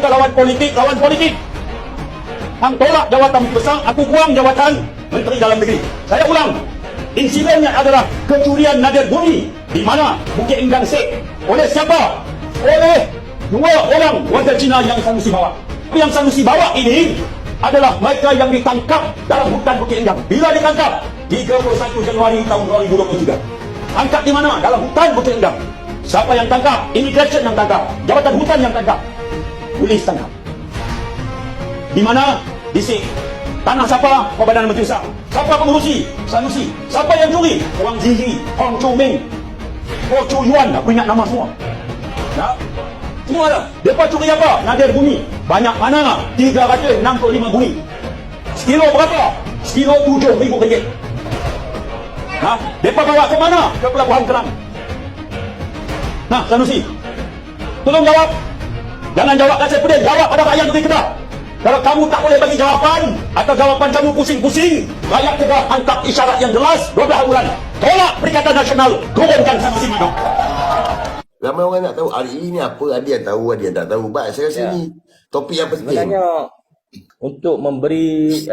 Kita lawan politik. Hang tolak jawatan besar, aku buang jawatan Menteri Dalam Negeri. Saya ulang, insidennya adalah kecurian nadir bumi di mana Bukit Enggang Sek. Oleh siapa? Oleh 2 orang warga Cina yang Sanusi bawa. Yang Sanusi bawa ini adalah mereka yang ditangkap dalam hutan Bukit Enggang. Bila ditangkap? 31 Januari tahun 2023. Tangkap di mana? Dalam hutan Bukit Enggang. Siapa yang tangkap? Immigration yang tangkap. Jabatan Hutan yang tangkap. Polis tangkap. Di mana? Di sini. Tanah siapa? Perdana Menteri Besar. Siapa pengurusi? Sanusi. Siapa yang curi? Wang Zihi, Hong Chau Ming, Ho Chu Yuan. Aku ingat nama semua. Ya? Semua ada. Mereka curi apa? Nadir bumi. Banyak mana? 365 bumi. Sekilo berapa? Sekilo RM7,000. Nah, mereka bawa ke mana? Ke Pelabuhan Kelang. Nah, Sanusi, tolong jawab. Jangan jawab kat saya pedih. Jawab pada rakyat negeri Kedah. Kalau kamu tak boleh bagi jawapan, atau jawapan kamu pusing-pusing, rakyat Kedah hantar isyarat yang jelas 12 bulan. Tolak Perikatan Nasional. Turunkan Sanusi hidup. Ramai orang nak tahu hari ini apa, ada yang tahu, ada yang tak tahu. Baik, saya rasa ni topik yang penting. Sebenarnya untuk memberi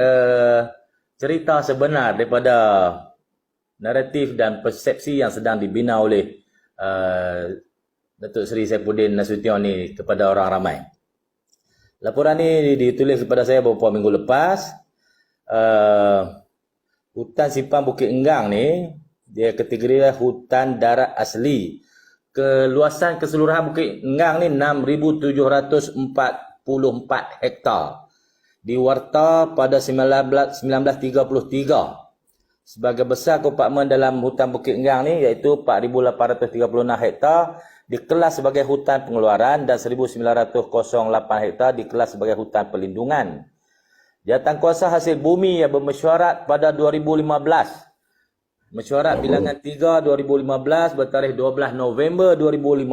cerita sebenar daripada naratif dan persepsi yang sedang dibina oleh Datuk Seri Saifuddin Nasution ni kepada orang ramai. Laporan ni ditulis kepada saya beberapa minggu lepas. Hutan Simpang Bukit Enggang ni dia kategori hutan darat asli. Keluasan keseluruhan Bukit Enggang ni 6,744 hektar. Diwarta pada 1933. Sebagai besar kompartmen dalam hutan Bukit Enggang ni iaitu 4,836 hektar dikelas sebagai hutan pengeluaran dan 1,908 hektar dikelas sebagai hutan perlindungan. Jawatankuasa Hasil Bumi yang bermesyuarat pada 2015. Mesyuarat bilangan 3 2015 bertarikh 12 November 2015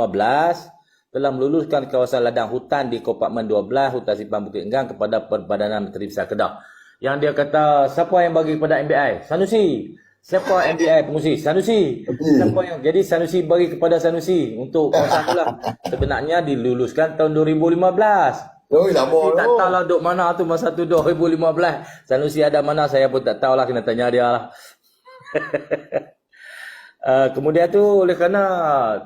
telah meluluskan kawasan ladang hutan di kompartmen 12 Hutan Simpang Bukit Enggang kepada Perbadanan Menteri Besar Kedah. Yang dia kata, siapa yang bagi kepada MBI? Sanusi. Siapa MBI pengurusi? Sanusi. Siapa yang jadi Sanusi bagi kepada Sanusi untuk kawasan itulah. Sebenarnya diluluskan tahun 2015. Oh, lama. Tak tahulah duk mana tu masa tu 2015. Sanusi ada mana saya pun tak tahulah, kena tanya dia lah. Kemudian tu oleh kerana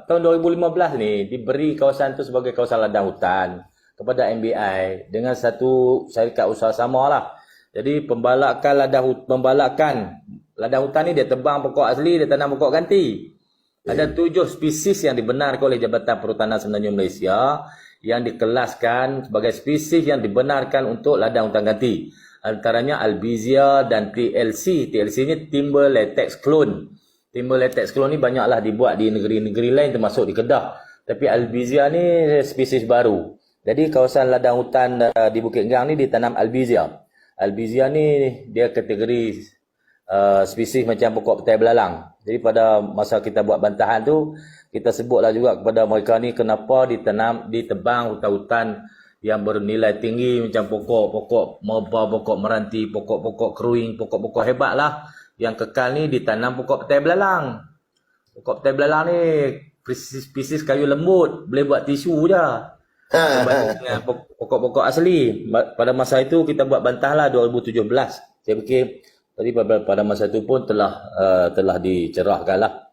tahun 2015 ni diberi kawasan tu sebagai kawasan ladang hutan kepada MBI dengan satu syarikat usaha sama lah. Jadi pembalakan ladang hutan ni dia tebang pokok asli, dia tanam pokok ganti. Ada 7 spesies yang dibenarkan oleh Jabatan Perhutanan Semenanjung Malaysia yang dikelaskan sebagai spesies yang dibenarkan untuk ladang hutan ganti. Antaranya Albizia dan TLC. TLC ni Timber Latex Clone. Timber Latex Clone ni banyaklah dibuat di negeri-negeri lain termasuk di Kedah. Tapi Albizia ni spesies baru. Jadi kawasan ladang hutan di Bukit Enggang ni ditanam Albizia. Albizia ni dia kategori spesies macam pokok petai belalang. Jadi pada masa kita buat bantahan tu, kita sebutlah juga kepada mereka ni kenapa ditebang hutan-hutan yang bernilai tinggi macam pokok-pokok merbau, pokok meranti, pokok-pokok keruing, pokok-pokok hebat lah. Yang kekal ni ditanam pokok petai belalang. Pokok petai belalang ni spesies kayu lembut, boleh buat tisu je. Dengan pokok-pokok asli. Pada masa itu kita buat bantah lah 2017. Saya fikir tadi pada masa itu pun telah dicerahkan lah.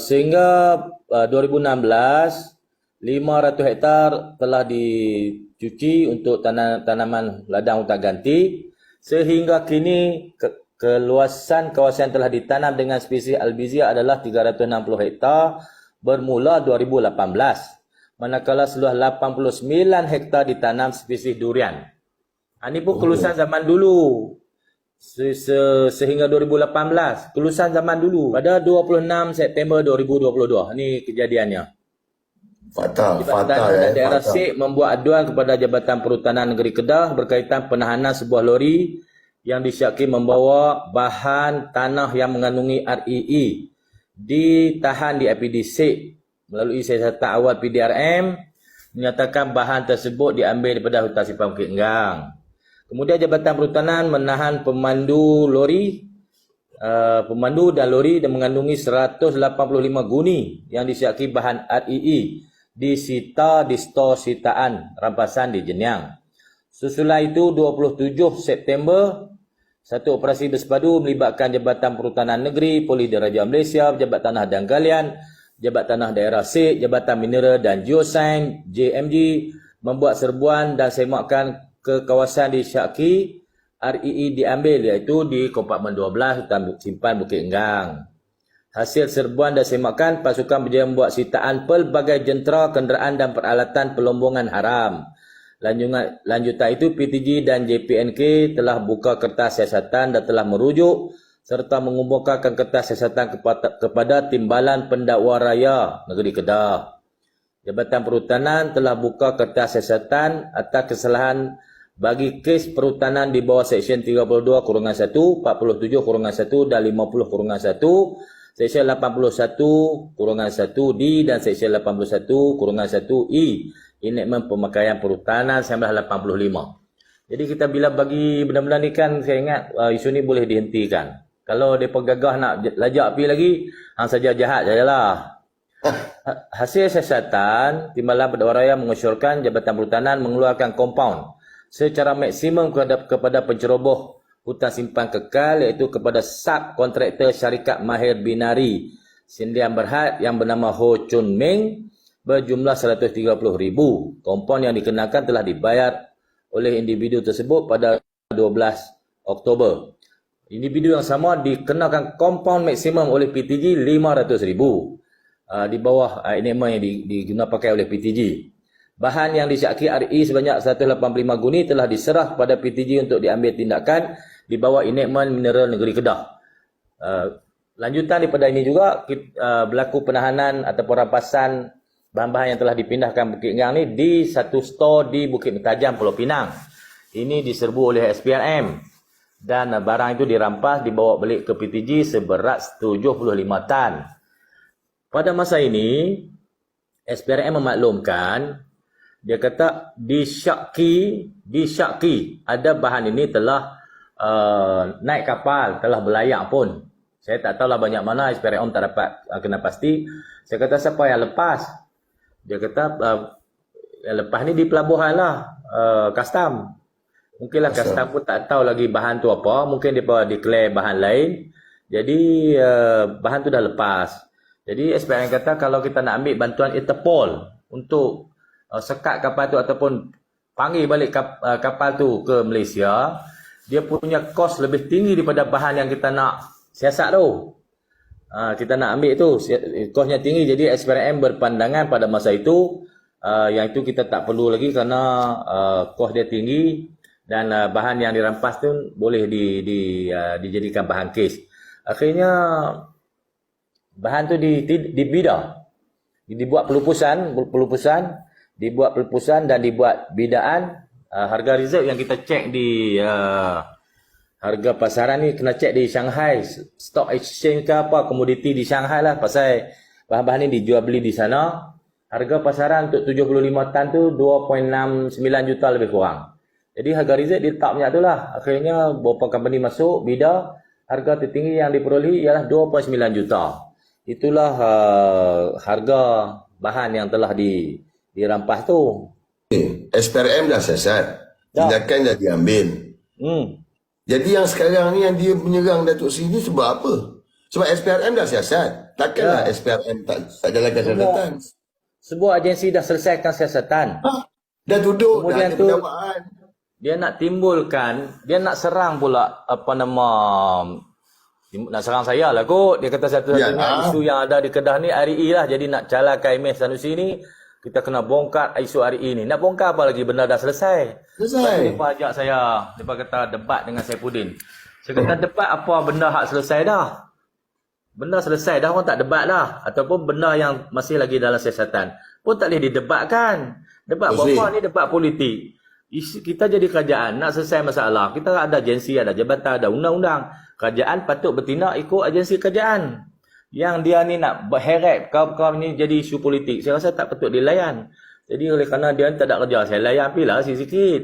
Sehingga 2016 500 hektar telah dicuci untuk tanaman ladang hutan ganti. Sehingga kini keluasan kawasan telah ditanam dengan spesies Albizia adalah 360 hektar bermula 2018. Manakala seluruh 89 hektar ditanam spesies durian. Ini pun kelulusan zaman dulu. Sehingga 2018. Kelulusan zaman dulu. Pada 26 September 2022. Ini kejadiannya. Fatal Daerah Sik membuat aduan kepada Jabatan Perhutanan Negeri Kedah berkaitan penahanan sebuah lori yang disyaki membawa bahan tanah yang mengandungi REE ditahan di IPD Sik melalui siasatan awal PDRM menyatakan bahan tersebut diambil daripada Hutan Simpang Bukit Enggang. Kemudian Jabatan Perhutanan menahan pemandu dan lori dan mengandungi 185 guni yang disyaki bahan REE disita di stor sitaan rampasan di Jenyang. Susulan itu 27 September, satu operasi bersepadu melibatkan Jabatan Perhutanan Negeri, Polis Diraja Malaysia, Pejabat Tanah dan Galian, Pejabat Tanah Daerah SIG, Jabatan Mineral dan Geosains JMG membuat serbuan dan semakkan ke kawasan di Syaki. REE diambil iaitu di kompartmen 12 Hutan Simpan Bukit Enggang. Hasil serbuan dan semakan, pasukan berjaya membuat sitaan pelbagai jentera, kenderaan dan peralatan pelombongan haram. Lanjutan itu PTG dan JPNK telah buka kertas siasatan dan telah merujuk serta mengumpulkan kertas siasatan kepada Timbalan Pendakwa Raya Negeri Kedah. Jabatan Perhutanan telah buka kertas siasatan atas kesalahan bagi kes perhutanan di bawah Seksyen 32-1, 47-1 dan 50-1, Seksyen 81-1D dan Seksyen 81-1E, Enakmen Pemakaian Perhutanan 1985. Jadi kita bila bagi benda-benda ni kan, saya ingat isu ni boleh dihentikan. Kalau mereka gagah nak lajak api lagi, hang saja jahat sajalah. Hasil siasatan, Timbalan Pendakwa Raya mengesyorkan Jabatan Perhutanan mengeluarkan kompaun secara maksimum kepada penceroboh hutan simpan kekal, iaitu kepada subkontraktor syarikat Mahir Binari Sindian Berhad yang bernama Ho Chun Meng berjumlah 130,000. Kompaun yang dikenakan telah dibayar oleh individu tersebut pada 12 Oktober. Individu yang sama dikenakan kompaun maksimum oleh PTG 500,000 di bawah enakmen yang digunakan pakai oleh PTG. Bahan yang disyaki RE sebanyak 185 guni telah diserah kepada PTG untuk diambil tindakan di bawah enakmen Mineral Negeri Kedah. Lanjutan daripada ini juga berlaku penahanan ataupun rampasan bahan-bahan yang telah dipindahkan Bukit Enggang ni di satu stor di Bukit Mentajam, Pulau Pinang. Ini diserbu oleh SPRM dan barang itu dirampas dibawa balik ke PTG seberat 75 tan. Pada masa ini SPRM memaklumkan, dia kata di Syaki ada bahan ini telah naik kapal, telah berlayak pun. Saya tak tahulah banyak mana, SPRM tak dapat kena pasti. Saya kata siapa yang lepas? Dia kata yang lepas ni di pelabuhan lah, custom. Mungkinlah custom pun tak tahu lagi bahan tu apa, mungkin dia declare bahan lain. Jadi bahan tu dah lepas. Jadi SPRM kata kalau kita nak ambil bantuan Interpol untuk sekat kapal tu ataupun panggil balik kapal tu ke Malaysia, dia punya kos lebih tinggi daripada bahan yang kita nak siasat tu. Kita nak ambil tu, kosnya tinggi. Jadi SPRM berpandangan pada masa itu, yang itu kita tak perlu lagi kerana kos dia tinggi dan bahan yang dirampas tu boleh dijadikan bahan kes. Akhirnya bahan tu dibida, dibuat pelupusan, dan dibuat bidaan. Harga reserve yang kita cek di harga pasaran ni kena cek di Shanghai Stock Exchange ke apa, komoditi di Shanghai lah, pasal bahan-bahan ni dijual beli di sana. Harga pasaran untuk 75 tan tu 2.69 juta lebih kurang. Jadi harga reserve dia tak banyak tu lah. Akhirnya beberapa company masuk bida, harga tertinggi yang diperolehi ialah 2.9 juta. Itulah harga bahan yang telah dirampas tu. SPRM dah siasat, tindakan dah diambil. Jadi yang sekarang ni yang dia menyerang Datuk Seri ni sebab apa? Sebab SPRM dah siasat. Takkanlah SPRM tak jalankan siasatan. Sebuah agensi dah selesaikan siasatan. Dah duduk, kemudian dah ada tu pendakwaan. dia nak timbulkan, dia nak serang pula nak serang saya lah kot. Dia kata satu-satunya isu yang ada di Kedah ni RE lah. Jadi nak calahkan Imeh Sanusi ni, kita kena bongkar isu RE ni. Nak bongkar apa lagi, benda dah selesai. Mereka ajak saya, mereka kata debat dengan Saifuddin. Saya kata debat apa, benda hak selesai dah. Benda selesai dah, orang tak debat dah. Ataupun benda yang masih lagi dalam siasatan pun tak boleh didebatkan. Debat apa ni, debat politik. Kita jadi kerajaan, nak selesai masalah, kita ada agensi, ada jabatan, ada undang-undang. Kerajaan patut bertindak ikut agensi kerajaan. Yang dia ni nak berheret kau ni jadi isu politik, saya rasa tak patut dilayan. Jadi oleh kerana dia ni tak ada kerja, saya layan apilah sikit-sikit.